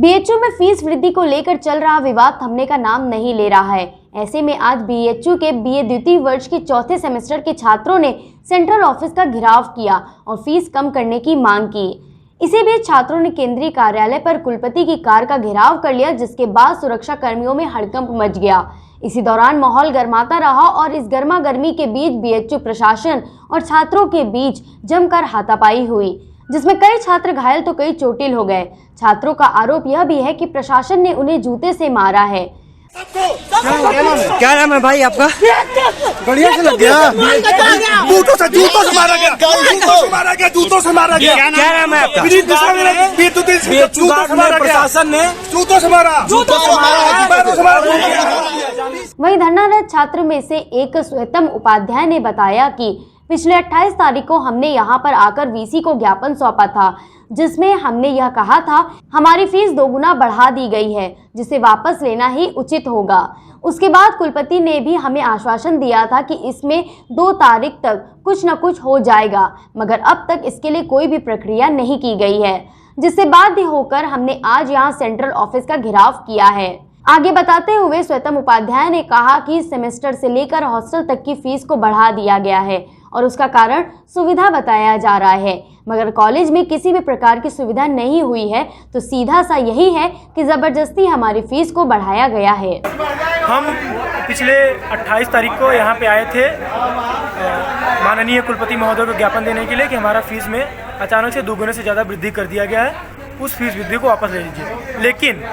BHU में fees वृद्धि को लेकर चल रहा विवाद थमने का नाम नहीं ले रहा है। ऐसे में आज बीएचयू के बीए द्वितीय वर्ष के चौथे सेमेस्टर के छात्रों ने सेंट्रल ऑफिस का घेराव किया और फीस कम करने की मांग की। इसी बीच छात्रों ने केंद्रीय कार्यालय पर कुलपति की कार का घेराव कर लिया, जिसके बाद सुरक्षा कर्मियों में हड़कंप मच गया। इसी दौरान माहौल गर्माता रहा और इस गर्मा गर्मी के बीच बीएचयू प्रशासन और छात्रों के बीच जमकर हाथापाई हुई, जिसमें कई छात्र घायल तो कई चोटिल हो गए। छात्रों का आरोप यह भी है कि प्रशासन ने उन्हें जूते से मारा है। क्या नाम है भाई आपका? बढ़िया से लग गया। जूतों से मारा गया। जूतों से मारा गया। क्या नाम है आपका? प्रशासन ने जूतों से मारा। वहीं धरनारत छात्र में से एक स्वेतम उपाध्याय ने बताया कि पिछले 28 तारीख को हमने यहां पर आकर वीसी को ज्ञापन सौंपा था, जिसमें हमने यह कहा था हमारी फीस 2 गुना बढ़ा दी गई है, जिसे वापस लेना ही उचित होगा। उसके बाद कुलपति ने भी हमें आश्वासन दिया था कि इसमें 2 तारीख तक कुछ न कुछ हो जाएगा, मगर अब तक इसके लिए कोई भी प्रक्रिया नहीं की गई है, जिससे बाध्य होकर हमने आज यहाँ सेंट्रल ऑफिस का घेराव किया है। आगे बताते हुए स्वेतम उपाध्याय ने कहा कि सेमेस्टर से लेकर हॉस्टल तक की फीस को बढ़ा दिया गया है और उसका कारण सुविधा बताया जा रहा है, मगर कॉलेज में किसी भी प्रकार की सुविधा नहीं हुई है, तो सीधा सा यही है कि जबरदस्ती हमारी फीस को बढ़ाया गया है। हम पिछले 28 तारीख को यहाँ पे आए थे माननीय कुलपति महोदय को ज्ञापन देने के लिए कि हमारा फीस में अचानक से 2 गुने से ज़्यादा वृद्धि कर दिया गया है, उस फीस वृद्धि को वापस ले लीजिए। लेकिन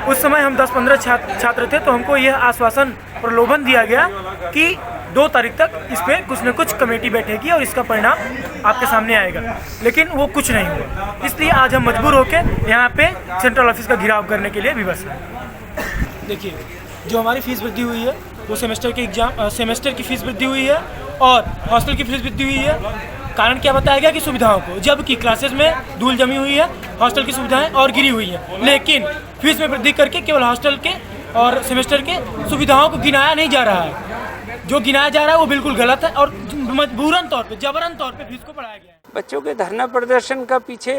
उस समय हम 10-15 छात्र थे, तो हमको यह आश्वासन प्रलोभन दिया गया कि 2 तारीख तक इस पर कुछ न कुछ कमेटी बैठेगी और इसका परिणाम आपके सामने आएगा, लेकिन वो कुछ नहीं हुआ। इसलिए आज हम मजबूर होकर यहाँ पे सेंट्रल ऑफिस का घेराव करने के लिए विवश हैं। देखिए, जो हमारी फीस वृद्धि हुई है वो सेमेस्टर की फीस वृद्धि हुई है और हॉस्टल की फीस वृद्धि हुई है। कारण क्या बताया गया कि सुविधाओं को, जबकि क्लासेस में धूल जमी हुई है, हॉस्टल की सुविधाएं और गिरी हुई है, लेकिन फीस में वृद्धि करके केवल हॉस्टल के और सेमेस्टर के सुविधाओं को गिनाया नहीं जा रहा है। जो गिनाया जा रहा है वो बिल्कुल गलत है और मजबूरन तौर पे, जबरन तौर पे फीस को बढ़ाया गया है। बच्चों के धरना प्रदर्शन का पीछे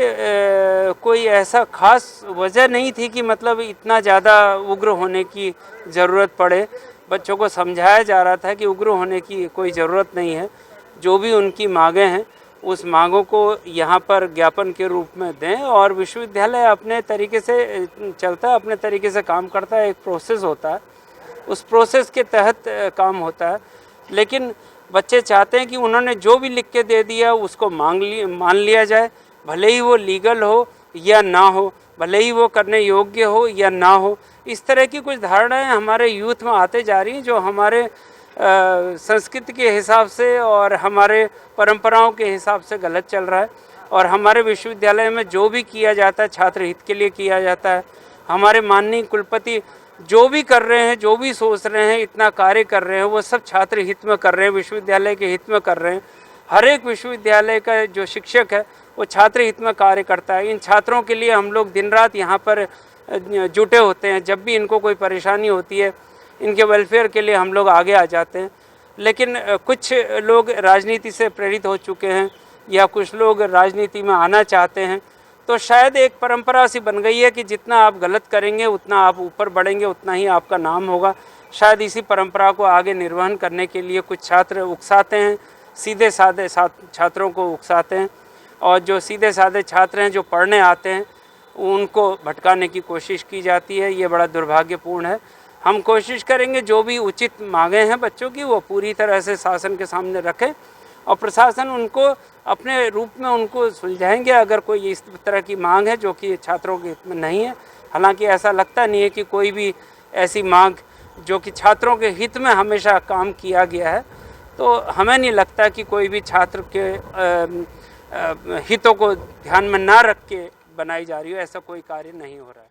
कोई ऐसा खास वजह नहीं थी कि मतलब इतना ज़्यादा उग्र होने की ज़रूरत पड़े। बच्चों को समझाया जा रहा था कि उग्र होने की कोई ज़रूरत नहीं है, जो भी उनकी मांगें हैं उस मांगों को यहाँ पर ज्ञापन के रूप में दें, और विश्वविद्यालय अपने तरीके से चलता है, अपने तरीके से काम करता है। एक प्रोसेस होता है, उस प्रोसेस के तहत काम होता है। लेकिन बच्चे चाहते हैं कि उन्होंने जो भी लिख के दे दिया उसको मान लिया जाए, भले ही वो लीगल हो या ना हो, भले ही वो करने योग्य हो या ना हो। इस तरह की कुछ धारणाएं हमारे यूथ में आते जा रही हैं, जो हमारे संस्कृति के हिसाब से और हमारे परंपराओं के हिसाब से गलत चल रहा है। और हमारे विश्वविद्यालय में जो भी किया जाता है छात्र हित के लिए किया जाता है। हमारे माननीय कुलपति जो भी कर रहे हैं, जो भी सोच रहे हैं, इतना कार्य कर रहे हैं, वो सब छात्र हित में कर रहे हैं, विश्वविद्यालय के हित में कर रहे हैं। हर एक विश्वविद्यालय का जो शिक्षक है वो छात्र हित में कार्य करता है। इन छात्रों के लिए हम लोग दिन रात यहाँ पर जुटे होते हैं। जब भी इनको कोई परेशानी होती है, इनके वेलफेयर के लिए हम लोग आगे आ जाते हैं। लेकिन कुछ लोग राजनीति से प्रेरित हो चुके हैं या कुछ लोग राजनीति में आना चाहते हैं, तो शायद एक परंपरा सी बन गई है कि जितना आप गलत करेंगे उतना आप ऊपर बढ़ेंगे, उतना ही आपका नाम होगा। शायद इसी परंपरा को आगे निर्वहन करने के लिए कुछ छात्र उकसाते हैं, सीधे साधे छात्रों को उकसाते हैं, और जो सीधे साधे छात्र हैं जो पढ़ने आते हैं उनको भटकाने की कोशिश की जाती है। ये बड़ा दुर्भाग्यपूर्ण है। हम कोशिश करेंगे जो भी उचित मांगें हैं बच्चों की वो पूरी तरह से शासन के सामने रखें, और प्रशासन उनको अपने रूप में उनको सुलझाएंगे अगर कोई इस तरह की मांग है जो कि छात्रों के हित में नहीं है। हालांकि ऐसा लगता नहीं है कि कोई भी ऐसी मांग जो कि छात्रों के हित में हमेशा काम किया गया है, तो हमें नहीं लगता कि कोई भी छात्र के हितों को ध्यान में ना रख के बनाई जा रही हो। ऐसा कोई कार्य नहीं हो रहा है।